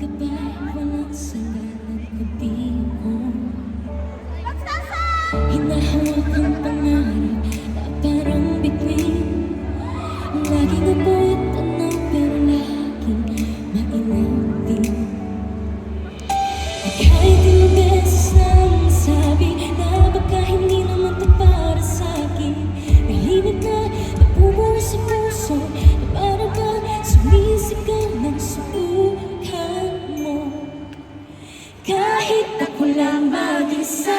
ka ba'y walang sala ng gabi ko? Hinahawak ang pangarap na parang bituin. Laging abot ano pero laging mainit din. Kahit ilang beses na sabi na baka hindi naman to para sa'kin, tahimik na napupuno sa puso na para bang sumisigaw ng subukan mo. Kahit ako lang mag-isa,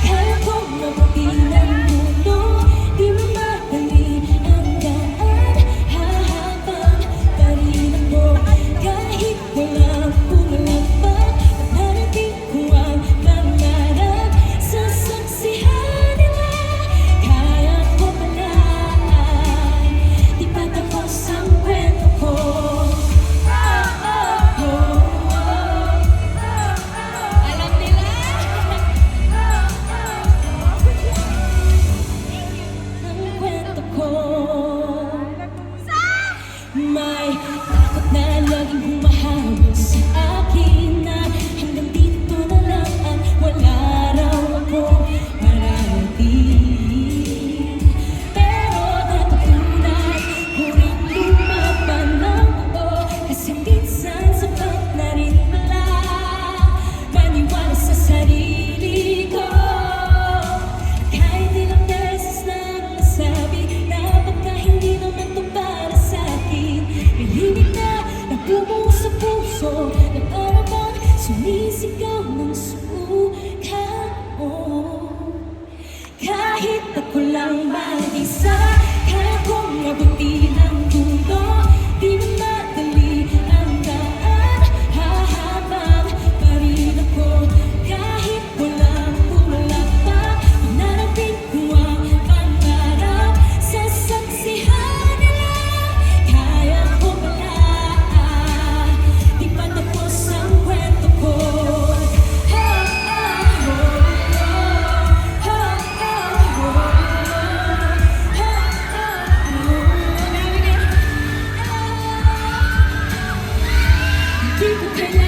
kaya kong mabuti ng mundo. Di mo madali ang daan, hahabang pa rin ako. Kahit walang pumalagpak, narating ko ang pangarap. Sasaksihan nila, kaya ko pala. Di pa tapos ang kwento ko. Alam nila ang kwento ko. May takot na laging humahabol sa akin na hanggang dito na lang at wala raw akong mararating. Pero natutunan ko rin lumaban ng buo, kasi minsan sapat na rin pala maniwala sa sarili ko. Kahit ilang beses na nasabi na baka hindi naman to para sa'kin, tahimik na napupuno sa puso na para bang sumisigaw ng subukan mo. Kahit ako lang mag-isa, kaya kong abutin ang mundo. Di mo madali ang daan, hahabang pa rin ako. Kahit walang pumalagpak, narating ko ang pangarap. Sasaksihan nila, kaya ko pala. Di pa tapos ang kwento ko. Di ko kailangan